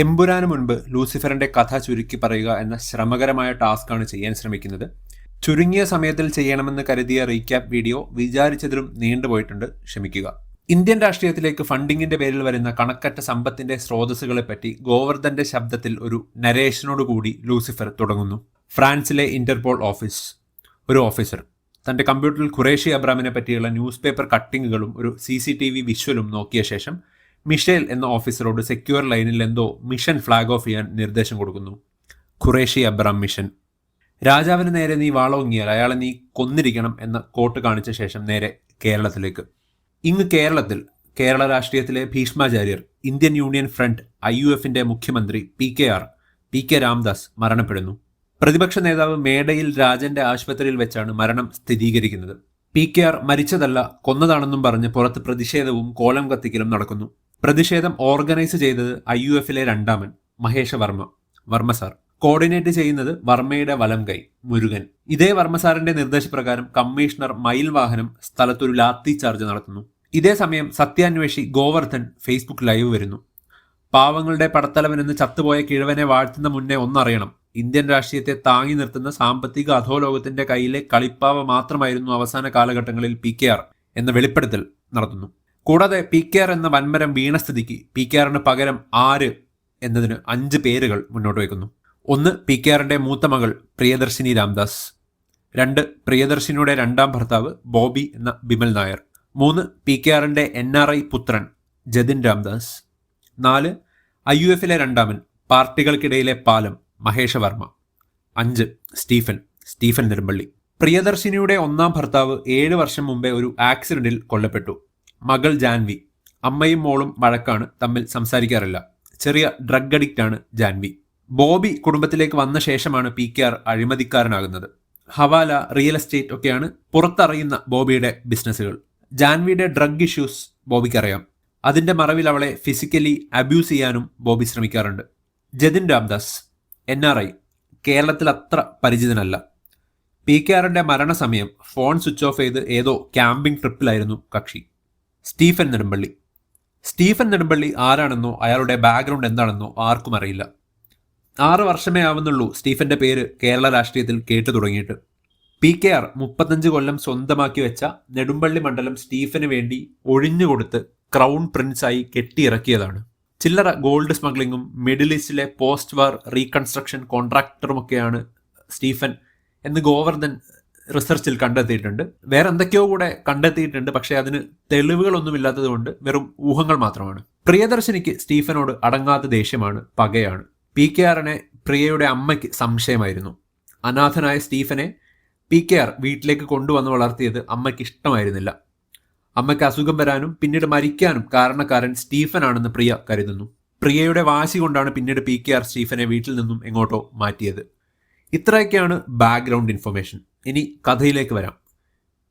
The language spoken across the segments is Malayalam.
എമ്പുരാന് മുൻപ് ലൂസിഫറിന്റെ കഥ ചുരുക്കി പറയുക എന്ന ശ്രമകരമായ ടാസ്ക്കാണ് ചെയ്യാൻ ശ്രമിക്കുന്നത്. ചുരുങ്ങിയ സമയത്തിൽ ചെയ്യണമെന്ന് കരുതിയ റീക്യാപ്പ് വീഡിയോ വിചാരിച്ചതിലും നീണ്ടുപോയിട്ടുണ്ട്, ക്ഷമിക്കുക. ഇന്ത്യൻ രാഷ്ട്രീയത്തിലേക്ക് ഫണ്ടിങ്ങിന്റെ പേരിൽ വരുന്ന കണക്കറ്റ സമ്പത്തിന്റെ സ്രോതസ്സുകളെപ്പറ്റി ഗോവർദ്ധന്റെ ശബ്ദത്തിൽ ഒരു നരേഷനോടുകൂടി ലൂസിഫർ തുടങ്ങുന്നു. ഫ്രാൻസിലെ ഇന്റർപോൾ ഒരു ഓഫീസർ തന്റെ കമ്പ്യൂട്ടറിൽ ഖുറേഷി അബ്രാമിനെ പറ്റിയുള്ള ന്യൂസ് പേപ്പർ കട്ടിങ്ങുകളും ഒരു CCTV വിഷ്വലും നോക്കിയ ശേഷം മിഷേൽ എന്ന ഓഫീസറോട് സെക്യൂർ ലൈനിൽ എന്തോ മിഷൻ ഫ്ലാഗ് ഓഫ് ചെയ്യാൻ നിർദ്ദേശം കൊടുക്കുന്നു. Qureshi Abram mission. രാജാവിന് നേരെ നീ വാളോങ്ങിയാൽ അയാളെ നീ കൊന്നിരിക്കണം എന്ന കോട്ട് കാണിച്ച ശേഷം നേരെ കേരളത്തിലേക്ക്. ഇങ്ങ് കേരള രാഷ്ട്രീയത്തിലെ ഭീഷ്മാചാര്യർ, ഇന്ത്യൻ യൂണിയൻ ഫ്രണ്ട് IUFന്റെ മുഖ്യമന്ത്രി പി കെ രാംദാസ് മരണപ്പെടുന്നു. പ്രതിപക്ഷ നേതാവ് മേടയിൽ രാജന്റെ ആശുപത്രിയിൽ വെച്ചാണ് മരണം സ്ഥിരീകരിക്കുന്നത്. PKR മരിച്ചതല്ല കൊന്നതാണെന്നും പറഞ്ഞ് പുറത്ത് പ്രതിഷേധവും കോലം കത്തിക്കലും നടക്കുന്നു. പ്രതിഷേധം ഓർഗനൈസ് ചെയ്തത് IUFലെ രണ്ടാമൻ മഹേഷ വർമ്മ സാർ. കോർഡിനേറ്റ് ചെയ്യുന്നത് വർമ്മയുടെ വലം കൈ മുരുകൻ. ഇതേ വർമ്മ സാറിന്റെ നിർദ്ദേശപ്രകാരം കമ്മീഷണർ മയിൽ വാഹനം സ്ഥലത്തൊരു ലാത്തി ചാർജ് നടത്തുന്നു. ഇതേ സമയം സത്യാന്വേഷി ഗോവർദ്ധൻ ഫേസ്ബുക്ക് ലൈവ് വരുന്നു. പാവങ്ങളുടെ പടത്തലവനെന്ന് ചത്തുപോയ കിഴവനെ വാഴ്ത്തുന്ന മുന്നേ ഒന്നറിയണം, ഇന്ത്യൻ രാഷ്ട്രീയത്തെ താങ്ങി നിർത്തുന്ന സാമ്പത്തിക അധോലോകത്തിന്റെ കയ്യിലെ കളിപ്പാവ മാത്രമായിരുന്നു അവസാന കാലഘട്ടങ്ങളിൽ PKR എന്ന വെളിപ്പെടുത്തൽ നടത്തുന്നു. കൂടാതെ PKR എന്ന വൻമരം വീണ സ്ഥിതിക്ക് PKRന് പകരം ആര് എന്നതിന് 5 പേരുകൾ മുന്നോട്ട് വയ്ക്കുന്നു. 1. PKRന്റെ മൂത്ത മകൾ പ്രിയദർശിനി രാംദാസ്. 2. പ്രിയദർശിനിയുടെ രണ്ടാം ഭർത്താവ് ബോബി എന്ന ബിമൽ നായർ. 3. PKRന്റെ NRI പുത്രൻ ജതിൻ രാംദാസ്. 4. IUFലെ രണ്ടാമൻ, പാർട്ടികൾക്കിടയിലെ പാലം മഹേഷ വർമ്മ. 5. സ്റ്റീഫൻ നെടുമ്പള്ളി. പ്രിയദർശിനിയുടെ ഒന്നാം ഭർത്താവ് 7 വർഷം മുമ്പേ ഒരു ആക്സിഡന്റിൽ കൊല്ലപ്പെട്ടു. മകൾ ജാൻവി. അമ്മയും മോളും വഴക്കാണ്, തമ്മിൽ സംസാരിക്കാറില്ല. ചെറിയ ഡ്രഗ് അഡിക്റ്റ് ആണ് ജാൻവി. ബോബി കുടുംബത്തിലേക്ക് വന്ന ശേഷമാണ് PKR അഴിമതിക്കാരനാകുന്നത്. ഹവാല, റിയൽ എസ്റ്റേറ്റ് ഒക്കെയാണ് പുറത്തറിയുന്ന ബോബിയുടെ ബിസിനസ്സുകൾ. ജാൻവിയുടെ ഡ്രഗ് ഇഷ്യൂസ് ബോബിക്കറിയാം. അതിന്റെ മറവിൽ അവളെ ഫിസിക്കലി അബ്യൂസ് ചെയ്യാനും ബോബി ശ്രമിക്കാറുണ്ട്. ജതിൻ രാംദാസ് NRI, കേരളത്തിൽ അത്ര പരിചിതനല്ല. PKRന്റെ മരണസമയം ഫോൺ സ്വിച്ച് ഓഫ് ചെയ്ത് ഏതോ ക്യാമ്പിംഗ് ട്രിപ്പിലായിരുന്നു കക്ഷി. സ്റ്റീഫൻ നെടുമ്പള്ളി ആരാണെന്നോ അയാളുടെ ബാക്ക്ഗ്രൗണ്ട് എന്താണെന്നോ ആർക്കും അറിയില്ല. 6 വർഷമേ ആവുന്നുള്ളൂ സ്റ്റീഫന്റെ പേര് കേരള രാഷ്ട്രീയത്തിൽ കേട്ടു തുടങ്ങിയിട്ട്. PKR 35 കൊല്ലം സ്വന്തമാക്കി വെച്ച നെടുമ്പള്ളി മണ്ഡലം സ്റ്റീഫന് വേണ്ടി ഒഴിഞ്ഞുകൊടുത്ത് ക്രൗൺ പ്രിൻസായി കെട്ടിയിറക്കിയതാണ്. ചില്ലറ ഗോൾഡ് സ്മഗ്ലിങ്ങും മിഡിൽ ഈസ്റ്റിലെ പോസ്റ്റ് വാർ റീകൺസ്ട്രക്ഷൻ കോൺട്രാക്ടറുമൊക്കെയാണ് സ്റ്റീഫൻ എന്ന് ഗോവർദ്ധൻ റിസർച്ചിൽ കണ്ടെത്തിയിട്ടുണ്ട്. വേറെ എന്തൊക്കെയോ കൂടെ കണ്ടെത്തിയിട്ടുണ്ട്, പക്ഷേ അതിന് തെളിവുകളൊന്നുമില്ലാത്തത് കൊണ്ട് വെറും ഊഹങ്ങൾ മാത്രമാണ്. പ്രിയദർശിനിക്ക് സ്റ്റീഫനോട് അടങ്ങാത്ത ദേഷ്യമാണ്, പകയാണ്. PKRനെ പ്രിയയുടെ അമ്മയ്ക്ക് സംശയമായിരുന്നു. അനാഥനായ സ്റ്റീഫനെ PKR വീട്ടിലേക്ക് കൊണ്ടുവന്ന് വളർത്തിയത് അമ്മയ്ക്ക് ഇഷ്ടമായിരുന്നില്ല. അമ്മയ്ക്ക് അസുഖം വരാനും പിന്നീട് മരിക്കാനും കാരണക്കാരൻ സ്റ്റീഫനാണെന്ന് പ്രിയ കരുതുന്നു. പ്രിയയുടെ വാശി കൊണ്ടാണ് പിന്നീട് PKR സ്റ്റീഫനെ വീട്ടിൽ നിന്നും എങ്ങോട്ടോ മാറ്റിയത്. ഇത്രയൊക്കെയാണ് ബാക്ക്ഗ്രൗണ്ട് ഇൻഫർമേഷൻ. ഇനി കഥയിലേക്ക് വരാം.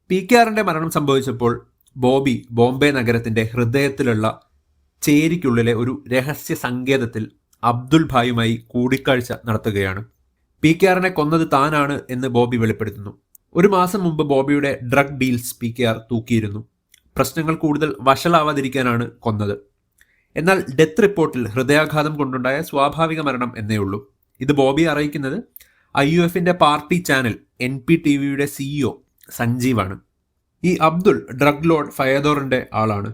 PKRന്റെ മരണം സംഭവിച്ചപ്പോൾ ബോബി ബോംബെ നഗരത്തിന്റെ ഹൃദയത്തിലുള്ള ചേരിക്കുള്ളിലെ ഒരു രഹസ്യ സങ്കേതത്തിൽ അബ്ദുൽ ഭായുമായി കൂടിക്കാഴ്ച നടത്തുകയാണ്. PKRനെ കൊന്നത് താനാണ് എന്ന് ബോബി വെളിപ്പെടുത്തുന്നു. 1 മാസം മുമ്പ് ബോബിയുടെ ഡ്രഗ് ഡീൽസ് PKR തൂക്കിയിരുന്നു. പ്രശ്നങ്ങൾ കൂടുതൽ വഷളാവാതിരിക്കാനാണ് കൊന്നത്. എന്നാൽ ഡെത്ത് റിപ്പോർട്ടിൽ ഹൃദയാഘാതം കൊണ്ടുണ്ടായ സ്വാഭാവിക മരണം എന്നേ ഉള്ളൂ. ഇത് ബോബി അറിയിക്കുന്നത് IUFന്റെ പാർട്ടി ചാനൽ NPTVയുടെ CEO സഞ്ജീവാണ്. ഈ അബ്ദുൾ ഡ്രഗ് ലോഡ് ഫയദോറിന്റെ ആളാണ്.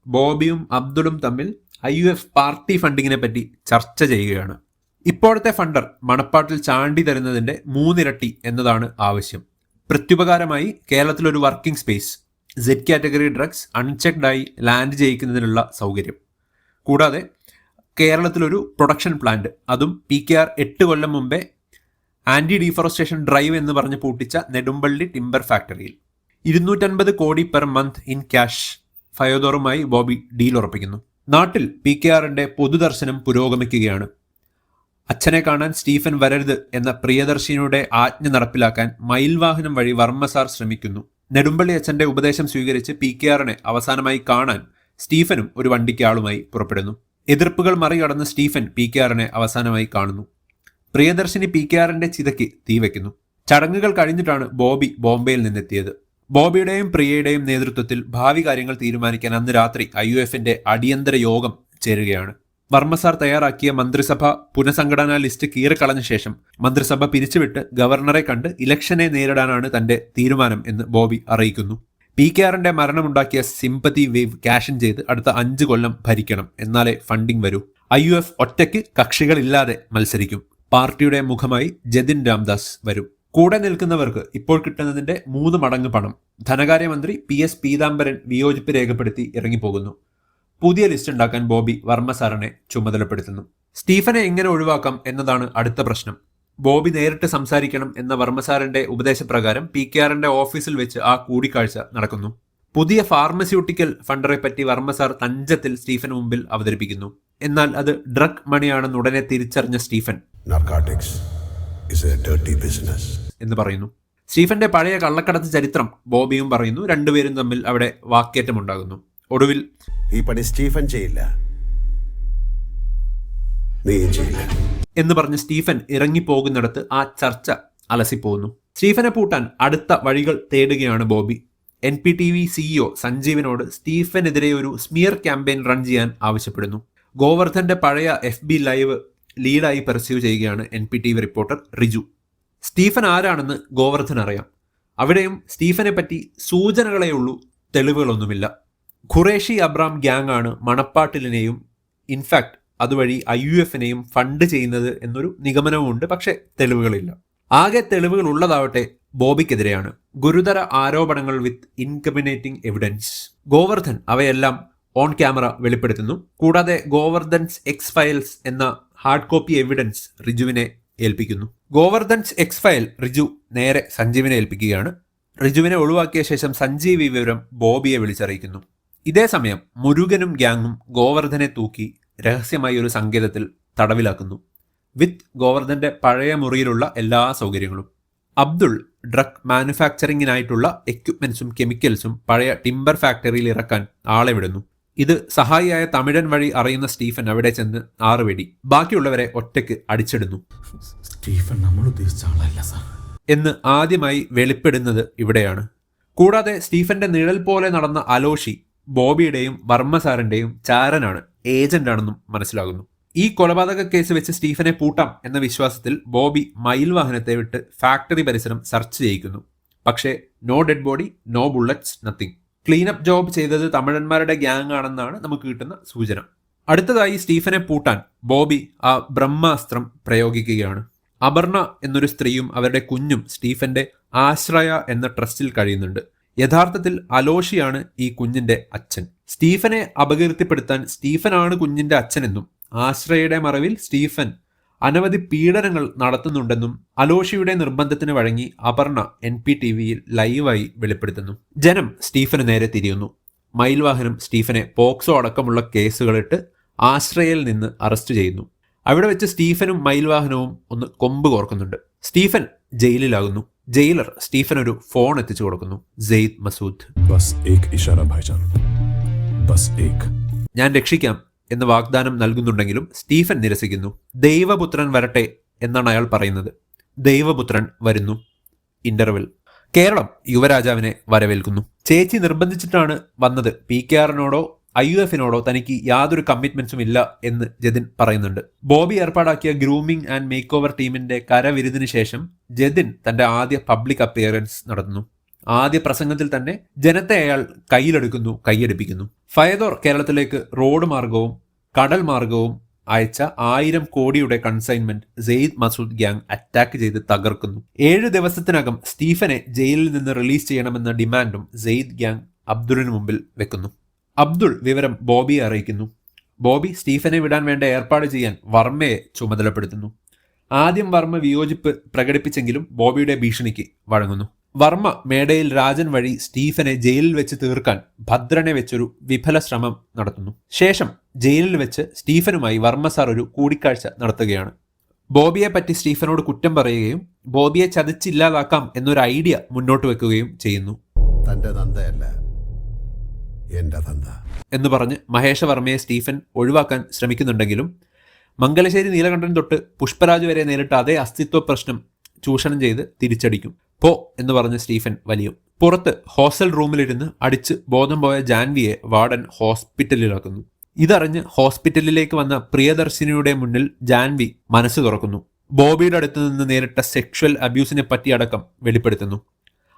ബോബിയും അബ്ദുളും തമ്മിൽ IUF പാർട്ടി ഫണ്ടിങ്ങിനെ പറ്റി ചർച്ച ചെയ്യുകയാണ്. ഇപ്പോഴത്തെ ഫണ്ടർ മണപ്പാട്ടിൽ ചാണ്ടി തരുന്നതിന്റെ 3 ഇരട്ടി എന്നതാണ് ആവശ്യം. പ്രത്യുപകാരമായി കേരളത്തിലൊരു working space, Z category drugs അൺചെക്ഡായി ലാൻഡ് ചെയ്യിക്കുന്നതിനുള്ള സൗകര്യം, കൂടാതെ കേരളത്തിലൊരു പ്രൊഡക്ഷൻ പ്ലാന്റ്, അതും PKR 8 കൊല്ലം മുമ്പേ ആന്റി ഡീഫോറസ്റ്റേഷൻ ഡ്രൈവ് എന്ന് പറഞ്ഞ് പൂട്ടിച്ച നെടുമ്പള്ളി ടിംബർ ഫാക്ടറിയിൽ 250 കോടി പെർ മന്ത് ഇൻ ക്യാഷ് ഫയോദോറുമായി ബോബി ഡീൽ ഉറപ്പിക്കുന്നു. നാട്ടിൽ PKRന്റെ പൊതുദർശനം പുരോഗമിക്കുകയാണ്. അച്ഛനെ കാണാൻ സ്റ്റീഫൻ വരരുത് എന്ന പ്രിയദർശിനിയുടെ ആജ്ഞ നടപ്പിലാക്കാൻ മയിൽവാഹനം വഴി വർമ്മ സാർ ശ്രമിക്കുന്നു. നെടുമ്പള്ളി അച്ഛന്റെ ഉപദേശം സ്വീകരിച്ച് PKRനെ അവസാനമായി കാണാൻ സ്റ്റീഫനും ഒരു വണ്ടിക്ക് ആളുമായി പുറപ്പെടുന്നു. എതിർപ്പുകൾ മറികടന്ന് സ്റ്റീഫൻ PKRനെ അവസാനമായി കാണുന്നു. പ്രിയദർശിനി PKRന്റെ ചിതയ്ക്ക് തീവയ്ക്കുന്നു. ചടങ്ങുകൾ കഴിഞ്ഞിട്ടാണ് ബോബി ബോംബെയിൽ നിന്നെത്തിയത്. ബോബിയുടെയും പ്രിയയുടെയും നേതൃത്വത്തിൽ ഭാവി കാര്യങ്ങൾ തീരുമാനിക്കാൻ അന്ന് രാത്രി IUFന്റെ അടിയന്തര യോഗം ചേരുകയാണ്. വർമ്മ സാർ തയ്യാറാക്കിയ മന്ത്രിസഭ പുനഃസംഘടനാ ലിസ്റ്റ് കീറിക്കളഞ്ഞ ശേഷം മന്ത്രിസഭ പിരിച്ചുവിട്ട് ഗവർണറെ കണ്ട് ഇലക്ഷനെ നേരിടാനാണ് തന്റെ തീരുമാനം എന്ന് ബോബി അറിയിക്കുന്നു. PKRന്റെ മരണമുണ്ടാക്കിയ സിമ്പതി വേവ് ക്യാഷ് ഇൻ ചെയ്ത് അടുത്ത 5 കൊല്ലം ഭരിക്കണം, എന്നാലേ ഫണ്ടിംഗ് വരൂ. IUF ഒറ്റയ്ക്ക് കക്ഷികളില്ലാതെ മത്സരിക്കും. പാർട്ടിയുടെ മുഖമായി ജതിൻ രാംദാസ് വരും. കൂടെ നിൽക്കുന്നവർക്ക് ഇപ്പോൾ കിട്ടുന്നതിന്റെ 3 മടങ്ങ് പണം. ധനകാര്യമന്ത്രി PS പീതാംബരൻ വിയോജിപ്പ് രേഖപ്പെടുത്തി ഇറങ്ങിപ്പോകുന്നു. പുതിയ ലിസ്റ്റ് ഉണ്ടാക്കാൻ ബോബി വർമ്മ സാറിനെ ചുമതലപ്പെടുത്തുന്നു. സ്റ്റീഫനെ എങ്ങനെ ഒഴിവാക്കാം എന്നതാണ് അടുത്ത പ്രശ്നം. ബോബി നേരിട്ട് സംസാരിക്കണം എന്ന വർമ്മ സാറിന്റെ ഉപദേശപ്രകാരം PKRന്റെ ഓഫീസിൽ വെച്ച് ആ കൂടിക്കാഴ്ച നടക്കുന്നു. പുതിയ ഫാർമസ്യൂട്ടിക്കൽ ഫണ്ടറെ പറ്റി വർമ്മ സാർ തഞ്ചത്തിൽ സ്റ്റീഫന് മുമ്പിൽ അവതരിപ്പിക്കുന്നു. എന്നാൽ അത് ഡ്രഗ് മണിയാണെന്ന് ഉടനെ തിരിച്ചറിഞ്ഞ സ്റ്റീഫൻ എന്ന് പറയുന്നു. സ്റ്റീഫന്റെ പഴയ കള്ളക്കടത്ത് ചരിത്രം ബോബിയും പറയുന്നു. രണ്ടുപേരും തമ്മിൽ അവിടെ വാക്കേറ്റമുണ്ടാകുന്നു. ഒടുവിൽ ഈ പണി സ്റ്റീഫൻ ചെയ്യില്ല, എന്ന് പറഞ്ഞ് സ്റ്റീഫൻ ഇറങ്ങിപ്പോകുന്നിടത്ത് ആ ചർച്ച അലസിപ്പോകുന്നു. സ്റ്റീഫനെ പൂട്ടാൻ അടുത്ത വഴികൾ തേടുകയാണ് ബോബി. NPTV CEO സഞ്ജീവിനോട് സ്റ്റീഫനെതിരെ ഒരു സ്മിയർ ക്യാമ്പയിൻ റൺ ചെയ്യാൻ ആവശ്യപ്പെടുന്നു. ഗോവർദ്ധന്റെ പഴയ FB ലൈവ് ലീഡായി പെർസ്യൂ ചെയ്യുകയാണ് NPTV റിപ്പോർട്ടർ റിജു. സ്റ്റീഫൻ ആരാണെന്ന് ഗോവർദ്ധൻ അറിയാം. അവിടെയും സ്റ്റീഫനെ പറ്റി സൂചനകളെയുള്ളൂ, തെളിവുകളൊന്നുമില്ല. ഖുറേഷി അബ്രാം ഗ്യാങ് ആണ് മണപ്പാട്ടിലിനെയും ഇൻഫാക്ട് അതുവഴി IUFനെയും ഫണ്ട് ചെയ്യുന്നത് എന്നൊരു നിഗമനവുമുണ്ട്. പക്ഷേ തെളിവുകളില്ല. ആകെ തെളിവുകൾ ഉള്ളതാവട്ടെ ബോബിക്കെതിരെയാണ്. ഗുരുതര ആരോപണങ്ങൾ വിത്ത് ഇൻകമിനേറ്റിംഗ് എവിഡൻസ്. ഗോവർദ്ധൻ അവയെല്ലാം ഓൺ ക്യാമറ വെളിപ്പെടുത്തുന്നു. കൂടാതെ ഗോവർദ്ധൻസ് എക്സ് ഫയൽസ് എന്ന ഹാർഡ് കോപ്പി എവിഡൻസ് റിജുവിനെ ഏൽപ്പിക്കുന്നു. ഗോവർദ്ധൻസ് എക്സ് ഫയൽ റിജു നേരെ സഞ്ജീവിനെ ഏൽപ്പിക്കുകയാണ്. റിജുവിനെ ഒഴിവാക്കിയ ശേഷം സഞ്ജീവ് ഈ വിവരം ബോബിയെ വിളിച്ചറിയിക്കുന്നു. ഇതേ സമയം മുരുകനും ഗ്യാങ്ങും ഗോവർദ്ധനെ തൂക്കി രഹസ്യമായി ഒരു സങ്കേതത്തിൽ തടവിലാക്കുന്നു. വിത്ത് ഗോവർദ്ധന്റെ പഴയ മുറിയിലുള്ള എല്ലാ സൗകര്യങ്ങളും. അബ്ദുൾ ഡ്രഗ് മാനുഫാക്ചറിങ്ങിനായിട്ടുള്ള എക്യുപ്മെന്റ്സും കെമിക്കൽസും പഴയ ടിംബർ ഫാക്ടറിയിൽ ഇറക്കാൻ ആളെ വിടുന്നു. ഇത് സഹായിയായ തമിഴൻ വഴി അറിയുന്ന സ്റ്റീഫൻ അവിടെ ചെന്ന് 6 വെടി, ബാക്കിയുള്ളവരെ ഒറ്റയ്ക്ക് അടിച്ചിടുന്നു. സ്റ്റീഫൻ നമ്മൾ ഉദ്ദേശിച്ച ആളല്ല സാർ എന്ന് ആദ്യമായി വെളിപ്പെടുന്നത് ഇവിടെയാണ്. കൂടാതെ സ്റ്റീഫന്റെ നിഴൽ പോലെ നടന്ന അലോഷി ബോബിയുടെയും വർമ്മ സാറിന്റെയും ചാരനാണ്, ഏജന്റാണെന്നും മനസ്സിലാകുന്നു. ഈ കൊലപാതക കേസ് വെച്ച് സ്റ്റീഫനെ പൂട്ടാം എന്ന വിശ്വാസത്തിൽ ബോബി മയിൽ വാഹനത്തെ വിട്ട് ഫാക്ടറി പരിസരം സെർച്ച് ചെയ്യിക്കുന്നു. പക്ഷേ no dead body, no bullets, nothing. Cleanup job ചെയ്തത് തമിഴന്മാരുടെ ഗ്യാങ് ആണെന്നാണ് നമുക്ക് കിട്ടുന്ന സൂചന. അടുത്തതായി സ്റ്റീഫനെ പൂട്ടാൻ ബോബി ആ ബ്രഹ്മാസ്ത്രം പ്രയോഗിക്കുകയാണ്. അപർണ എന്നൊരു സ്ത്രീയും അവരുടെ കുഞ്ഞും സ്റ്റീഫന്റെ ആശ്രയ എന്ന ട്രസ്റ്റിൽ കഴിയുന്നുണ്ട്. യഥാർത്ഥത്തിൽ അലോഷിയാണ് ഈ കുഞ്ഞിന്റെ അച്ഛൻ. സ്റ്റീഫനെ അപകീർത്തിപ്പെടുത്താൻ സ്റ്റീഫനാണ് കുഞ്ഞിന്റെ അച്ഛനെന്നും ആശ്രയയുടെ മറവിൽ സ്റ്റീഫൻ അനവധി പീഡനങ്ങൾ നടത്തുന്നുണ്ടെന്നും അലോഷിയുടെ നിർബന്ധത്തിന് വഴങ്ങി അപർണ NPTVയിൽ ലൈവായി വെളിപ്പെടുത്തുന്നു. ജനം സ്റ്റീഫന് നേരെ തിരിയുന്നു. മയിൽവാഹനം സ്റ്റീഫനെ പോക്സോ അടക്കമുള്ള കേസുകളിട്ട് ആശ്രയയിൽ നിന്ന് അറസ്റ്റ് ചെയ്യുന്നു. അവിടെ വെച്ച് സ്റ്റീഫനും മയിൽവാഹനവും ഒന്ന് കൊമ്പ് കോർക്കുന്നുണ്ട്. സ്റ്റീഫൻ ജയിലിലാകുന്നു. ജയിലർ സ്റ്റീഫൻ ഒരു ഫോൺ എത്തിച്ചു കൊടുക്കുന്നു. സെയ്ദ് മസൂദ്, ഞാൻ രക്ഷിക്കാം എന്ന് വാഗ്ദാനം നൽകുന്നുണ്ടെങ്കിലും സ്റ്റീഫൻ നിരസിക്കുന്നു. ദൈവപുത്രൻ വരട്ടെ എന്നാണ് അയാൾ പറയുന്നത്. ദൈവപുത്രൻ വരുന്നു. ഇന്റർവെൽ. കേരളം യുവരാജാവിനെ വരവേൽക്കുന്നു. ചേച്ചി നിർബന്ധിച്ചിട്ടാണ് വന്നത്. PKRനോടോ IUFനോടോ തനിക്ക് യാതൊരു കമ്മിറ്റ്മെന്റ്സും ഇല്ല എന്ന് ജതിൻ പറയുന്നുണ്ട്. ബോബി ഏർപ്പാടാക്കിയ ഗ്രൂമിംഗ് ആൻഡ് മേക്ക് ഓവർ ടീമിന്റെ കരവിരുതിന് ശേഷം ജതിൻ തന്റെ ആദ്യ പബ്ലിക് അപ്പിയറൻസ് നടത്തുന്നു. ആദ്യ പ്രസംഗത്തിൽ തന്നെ ജനത്തെ അയാൾ കയ്യിലെടുക്കുന്നു, കൈയടിപ്പിക്കുന്നു. ഫയദോർ കേരളത്തിലേക്ക് റോഡ് മാർഗവും കടൽ മാർഗവും അയച്ച 1000 കോടിയുടെ consignment Saeed Masood gang attack ചെയ്ത് തകർക്കുന്നു. 7 ദിവസത്തിനകം സ്റ്റീഫനെ ജയിലിൽ നിന്ന് റിലീസ് ചെയ്യണമെന്ന ഡിമാൻഡും സെയ്ദ് ഗ്യാങ് അബ്ദുളിന് മുമ്പിൽ വെക്കുന്നു. അബ്ദുൾ വിവരം ബോബിയെ അറിയിക്കുന്നു. ബോബി സ്റ്റീഫനെ വിടാൻ വേണ്ട ഏർപ്പാട് ചെയ്യാൻ വർമ്മയെ ചുമതലപ്പെടുത്തുന്നു. ആദ്യം വർമ്മ വിയോജിപ്പ് പ്രകടിപ്പിച്ചെങ്കിലും ബോബിയുടെ ഭീഷണിക്ക് വഴങ്ങുന്നു. വർമ്മ മേടയിൽ രാജൻ വഴി സ്റ്റീഫനെ ജയിലിൽ വെച്ച് തീർക്കാൻ ഭദ്രനെ വെച്ചൊരു വിഫല ശ്രമം നടത്തുന്നു. ശേഷം ജയിലിൽ വെച്ച് സ്റ്റീഫനുമായി വർമ്മ സാർ ഒരു കൂടിക്കാഴ്ച നടത്തുകയാണ്. ബോബിയെ പറ്റി സ്റ്റീഫനോട് കുറ്റം പറയുകയും ബോബിയെ ചതിച്ചില്ലാതാക്കാം എന്നൊരു ഐഡിയ മുന്നോട്ട് വെക്കുകയും ചെയ്യുന്നു. തന്റെ തന്തയല്ല, എന്റെ തന്ത എന്ന് പറഞ്ഞ് മഹേഷവർമ്മയെ സ്റ്റീഫൻ ഒഴിവാക്കാൻ ശ്രമിക്കുന്നുണ്ടെങ്കിലും മംഗലശ്ശേരി നീലകണ്ഠൻ തൊട്ട് പുഷ്പരാജ് വരെ നേരിട്ട അതേ അസ്തിത്വ പ്രശ്നം ചൂഷണം ചെയ്ത് തിരിച്ചടിക്കും. പോ എന്ന് പറഞ്ഞ് സ്റ്റീഫൻ വലിയും. പുറത്ത് ഹോസ്റ്റൽ റൂമിലിരുന്ന് അടിച്ച് ബോധം പോയ ജാൻവിയെ വാർഡൻ ഹോസ്പിറ്റലിലാക്കുന്നു. ഇതറിഞ്ഞ് ഹോസ്പിറ്റലിലേക്ക് വന്ന പ്രിയദർശിനിയുടെ മുന്നിൽ ജാൻവി മനസ്സ് തുറക്കുന്നു. ബോബിയുടെ അടുത്ത് നിന്ന് നേരിട്ട സെക്ഷൽ അബ്യൂസിനെ പറ്റി അടക്കം വെളിപ്പെടുത്തുന്നു.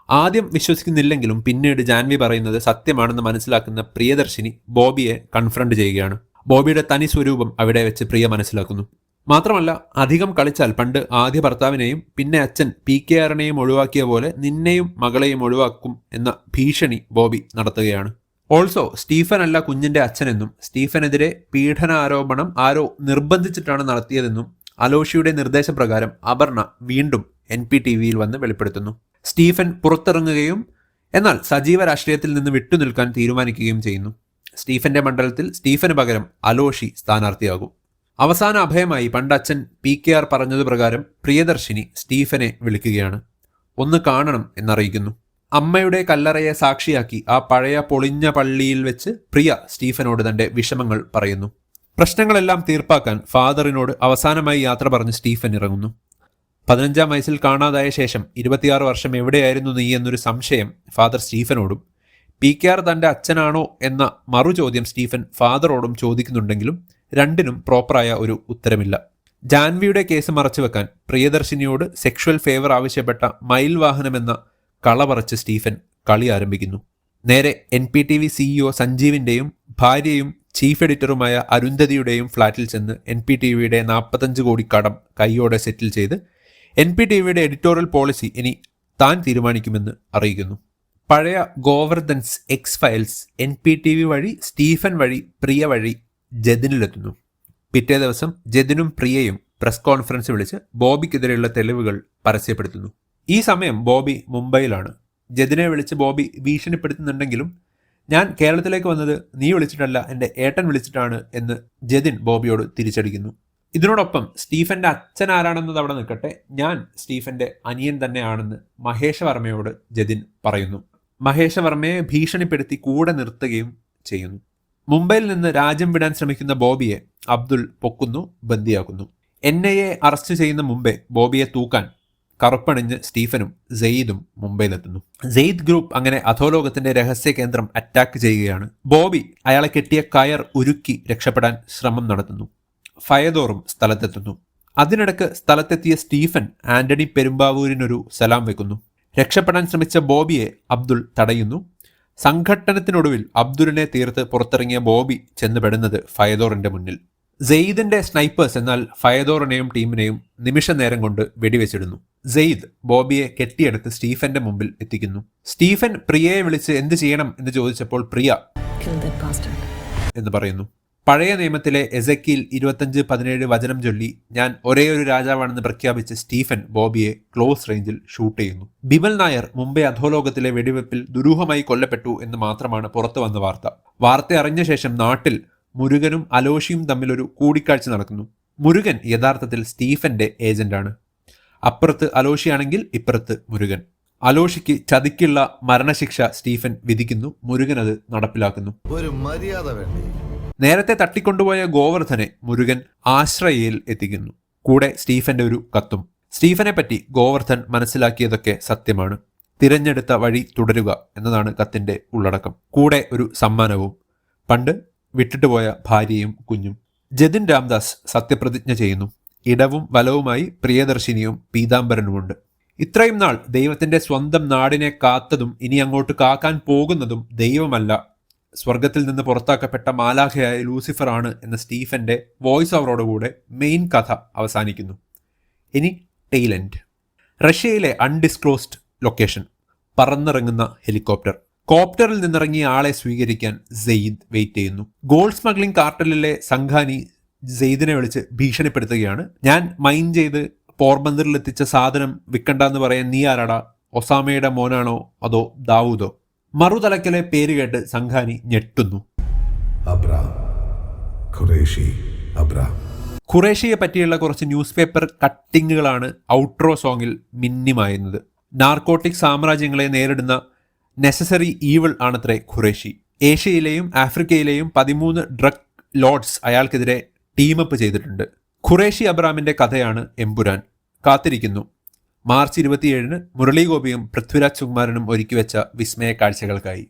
ആദ്യം വിശ്വസിക്കുന്നില്ലെങ്കിലും പിന്നീട് ജാൻവി പറയുന്നത് സത്യമാണെന്ന് മനസ്സിലാക്കുന്ന പ്രിയദർശിനി ബോബിയെ കൺഫ്രണ്ട് ചെയ്യുകയാണ്. ബോബിയുടെ തനി സ്വരൂപം അവിടെ വെച്ച് പ്രിയ മനസ്സിലാക്കുന്നു. മാത്രമല്ല, അധികം കളിച്ചാൽ പണ്ട് ആദ്യ ഭർത്താവിനെയും പിന്നെ അച്ഛൻ PKRനെയും ഒഴിവാക്കിയ പോലെ നിന്നെയും മകളെയും ഒഴിവാക്കും എന്ന ഭീഷണി ബോബി നടത്തുകയാണ്. ഓൾസോ സ്റ്റീഫൻ അല്ല കുഞ്ഞിന്റെ അച്ഛനെന്നും സ്റ്റീഫനെതിരെ പീഡനാരോപണം ആരോ നിർബന്ധിച്ചിട്ടാണ് നടത്തിയതെന്നും അലോഷിയുടെ നിർദ്ദേശപ്രകാരം അപർണ വീണ്ടും NPTVയിൽ വന്ന് വെളിപ്പെടുത്തുന്നു. സ്റ്റീഫൻ പുറത്തിറങ്ങുകയും എന്നാൽ സജീവ രാഷ്ട്രീയത്തിൽ നിന്ന് വിട്ടുനിൽക്കാൻ തീരുമാനിക്കുകയും ചെയ്യുന്നു. സ്റ്റീഫന്റെ മണ്ഡലത്തിൽ സ്റ്റീഫന് പകരം അലോഷി സ്ഥാനാർത്ഥിയാകും. അവസാന അഭയമായി പണ്ട് അച്ഛൻ PKR പറഞ്ഞതുപ്രകാരം പ്രിയദർശിനി സ്റ്റീഫനെ വിളിക്കുകയാണ്. ഒന്ന് കാണണം എന്നറിയിക്കുന്നു. അമ്മയുടെ കല്ലറയെ സാക്ഷിയാക്കി ആ പഴയ പൊളിഞ്ഞ പള്ളിയിൽ വെച്ച് പ്രിയ സ്റ്റീഫനോട് തന്റെ വിഷമങ്ങൾ പറയുന്നു. പ്രശ്നങ്ങളെല്ലാം തീർപ്പാക്കാൻ ഫാദറിനോട് അവസാനമായി യാത്ര പറഞ്ഞ് സ്റ്റീഫൻ ഇറങ്ങുന്നു. 15-ാം വയസ്സിൽ കാണാതായ ശേഷം 26 വർഷം എവിടെയായിരുന്നു നീ എന്നൊരു സംശയം ഫാദർ സ്റ്റീഫനോടും PKR തന്റെ അച്ഛനാണോ എന്ന മറുചോദ്യം സ്റ്റീഫൻ ഫാദറോടും ചോദിക്കുന്നുണ്ടെങ്കിലും രണ്ടിനും പ്രോപ്പറായ ഒരു ഉത്തരമില്ല. ജാൻവിയുടെ കേസ് മറച്ചുവെക്കാൻ പ്രിയദർശിനിയോട് സെക്ഷൽ ഫേവർ ആവശ്യപ്പെട്ട മയിൽ വാഹനമെന്ന കള പറച്ച് സ്റ്റീഫൻ കളി ആരംഭിക്കുന്നു. നേരെ NPTV CEO സഞ്ജീവിന്റെയും ഭാര്യയും ചീഫ് എഡിറ്ററുമായ അരുന്ധതിയുടെയും ഫ്ളാറ്റിൽ ചെന്ന് NPTVയുടെ 45 കോടി കടം കൈയോടെ സെറ്റിൽ ചെയ്ത് NPTVയുടെ എഡിറ്റോറിയൽ പോളിസി ഇനി താൻ തീരുമാനിക്കുമെന്ന് അറിയിക്കുന്നു. പഴയ ഗോവർദ്ധൻസ് X-ഫയൽസ് NPTV വഴി സ്റ്റീഫൻ വഴി പ്രിയ വഴി ജതിനിലെത്തുന്നു. പിറ്റേ ദിവസം ജതിനും പ്രിയയും പ്രസ് കോൺഫറൻസ് വിളിച്ച് ബോബിക്കെതിരെയുള്ള തെളിവുകൾ പരസ്യപ്പെടുത്തുന്നു. ഈ സമയം ബോബി മുംബൈയിലാണ്. ജതിനെ വിളിച്ച് ബോബി ഭീഷണിപ്പെടുത്തുന്നുണ്ടെങ്കിലും ഞാൻ കേരളത്തിലേക്ക് വന്നത് നീ വിളിച്ചിട്ടല്ല, എൻ്റെ ഏട്ടൻ വിളിച്ചിട്ടാണ് എന്ന് ജതിൻ ബോബിയോട് തിരിച്ചടിക്കുന്നു. ഇതിനോടൊപ്പം സ്റ്റീഫന്റെ അച്ഛൻ ആരാണെന്നത് അവിടെ നിൽക്കട്ടെ, ഞാൻ സ്റ്റീഫന്റെ അനിയൻ തന്നെയാണെന്ന് മഹേഷ വർമ്മയോട് ജതിൻ പറയുന്നു. മഹേഷ വർമ്മയെ ഭീഷണിപ്പെടുത്തി കൂടെ നിർത്തുകയും ചെയ്യുന്നു. മുംബൈയിൽ നിന്ന് രാജ്യം വിടാൻ ശ്രമിക്കുന്ന ബോബിയെ അബ്ദുൾ പൊക്കുന്നു, ബന്ദിയാക്കുന്നു. NIA അറസ്റ്റ് ചെയ്യുന്ന മുമ്പേ ബോബിയെ തൂക്കാൻ കറുപ്പണിഞ്ഞ് സ്റ്റീഫനും സെയ്ദും മുംബൈയിലെത്തുന്നു. സെയ്ദ് ഗ്രൂപ്പ് അങ്ങനെ അധോലോകത്തിന്റെ രഹസ്യ കേന്ദ്രം അറ്റാക്ക് ചെയ്യുകയാണ്. ബോബി അയാളെ കെട്ടിയ കയർ ഉരുക്കി രക്ഷപ്പെടാൻ ശ്രമം നടത്തുന്നു. ഫയദോറും സ്ഥലത്തെത്തുന്നു. അതിനിടക്ക് സ്ഥലത്തെത്തിയ സ്റ്റീഫൻ ആന്റണി പെരുമ്പാവൂരിനൊരു സലാം വെക്കുന്നു. രക്ഷപ്പെടാൻ ശ്രമിച്ച ബോബിയെ അബ്ദുൾ തടയുന്നു. സംഘട്ടനത്തിനൊടുവിൽ അബ്ദുലിനെ തീർത്ത് പുറത്തിറങ്ങിയ ബോബി ചെന്നുപെടുന്നത് ഫയദോറിന്റെ മുന്നിൽ. സെയ്ദിന്റെ സ്നൈപ്പേഴ്സ് എന്നാൽ ഫയദോറിനെയും ടീമിനെയും നിമിഷ നേരം കൊണ്ട് വെടിവെച്ചിടുന്നു. സെയ്ദ് ബോബിയെ കെട്ടിയെടുത്ത് സ്റ്റീഫന്റെ മുമ്പിൽ എത്തിക്കുന്നു. സ്റ്റീഫൻ പ്രിയയെ വിളിച്ച് എന്ത് ചെയ്യണം എന്ന് ചോദിച്ചപ്പോൾ പ്രിയ എന്ന് പറയുന്നു. പഴയ നിയമത്തിലെ എസെക്കിയിൽ 25:17 വചനം ചൊല്ലി ഞാൻ ഒരേ ഒരു രാജാവാണെന്ന് പ്രഖ്യാപിച്ച് സ്റ്റീഫൻ ബോബിയെ ക്ലോസ് റേഞ്ചിൽ ഷൂട്ട് ചെയ്യുന്നു. ബിമൽ നായർ മുംബൈ അധോലോകത്തിലെ വെടിവെപ്പിൽ ദുരൂഹമായി കൊല്ലപ്പെട്ടു എന്ന് മാത്രമാണ് പുറത്തു വന്ന വാർത്ത. വാർത്ത അറിഞ്ഞ ശേഷം നാട്ടിൽ മുരുകനും അലോഷിയും തമ്മിലൊരു കൂടിക്കാഴ്ച നടക്കുന്നു. മുരുകൻ യഥാർത്ഥത്തിൽ സ്റ്റീഫന്റെ ഏജന്റാണ്. അപ്പുറത്ത് അലോഷിയാണെങ്കിൽ ഇപ്പുറത്ത് മുരുകൻ. അലോഷിക്ക് ചതിക്കുള്ള മരണശിക്ഷ സ്റ്റീഫൻ വിധിക്കുന്നു. മുരുകൻ അത് നടപ്പിലാക്കുന്നു. ഒരു മര്യാദ വേണ്ടേ? നേരത്തെ തട്ടിക്കൊണ്ടുപോയ ഗോവർദ്ധനെ മുരുകൻ ആശ്രയയിൽ എത്തിക്കുന്നു. കൂടെ സ്റ്റീഫന്റെ ഒരു കത്തും. സ്റ്റീഫനെ പറ്റി ഗോവർദ്ധൻ മനസ്സിലാക്കിയതൊക്കെ സത്യമാണ്. തിരഞ്ഞെടുത്ത വഴി തുടരുക എന്നതാണ് കത്തിന്റെ ഉള്ളടക്കം. കൂടെ ഒരു സമ്മാനവും, പണ്ട് വിട്ടിട്ടുപോയ ഭാര്യയും കുഞ്ഞും. ജതിൻ രാംദാസ് സത്യപ്രതിജ്ഞ ചെയ്യുന്നു. ഇടവും വലവുമായി പ്രിയദർശിനിയും പീതാംബരനുമുണ്ട്. ഇത്രയും നാൾ ദൈവത്തിന്റെ സ്വന്തം നാടിനെ കാത്തതും ഇനി അങ്ങോട്ട് കാക്കാൻ പോകുന്നതും ദൈവമല്ല, സ്വർഗത്തിൽ നിന്ന് പുറത്താക്കപ്പെട്ട മാലാഖയായ ലൂസിഫർ ആണ് എന്ന സ്റ്റീഫന്റെ വോയിസ് ഓവറോടുകൂടെ മെയിൻ കഥ അവസാനിക്കുന്നു. ഇനി ടെയിൽ എൻഡ്. റഷ്യയിലെ അൺഡിസ്ക്ലോസ്ഡ് ലൊക്കേഷൻ. പറന്നിറങ്ങുന്ന ഹെലികോപ്റ്റർ. കോപ്റ്ററിൽ നിന്നിറങ്ങിയ ആളെ സ്വീകരിക്കാൻ സെയ്ദ് വെയിറ്റ് ചെയ്യുന്നു. ഗോൾഡ് സ്മഗ്ലിംഗ് കാർട്ടലിലെ സംഘാനി സെയ്ദിനെ വിളിച്ച് ഭീഷണിപ്പെടുത്തുകയാണ്. ഞാൻ മൈൻ ചെയ്ത് പോർബന്തറിൽ എത്തിച്ച സാധനം വിൽക്കണ്ടെന്ന് പറയാൻ നീ ആരാടാ? ഒസാമയുടെ മോനാണോ അതോ ദാവൂദോ? മറുതലക്കലെ പേര് കേട്ട് സംഘാനി ഞെട്ടുന്നു. ഖുറേഷിയെ പറ്റിയുള്ള കുറച്ച് ന്യൂസ് പേപ്പർ കട്ടിങ്ങുകളാണ് ഔട്ട്രോ സോങ്ങിൽ മിന്നിമായുന്നത്. നാർക്കോട്ടിക് സാമ്രാജ്യങ്ങളെ നേരിടുന്ന നെസസറി ഈവിൾ ആണത്രേ ഖുറേഷി. ഏഷ്യയിലെയും ആഫ്രിക്കയിലെയും 13 ഡ്രഗ് ലോർഡ്സ് അയാൾക്കെതിരെ ടീമപ്പ് ചെയ്തിട്ടുണ്ട്. ഖുറേഷി അബ്രാമിന്റെ കഥയാണ് എമ്പുരാൻ. കാത്തിരിക്കുന്നു. മാർച്ച് 27 മുരളീഗോപിയും പൃഥ്വിരാജ് സുകുമാരനും ഒരുക്കിവെച്ച വിസ്മയ കാഴ്ചകൾക്കായി.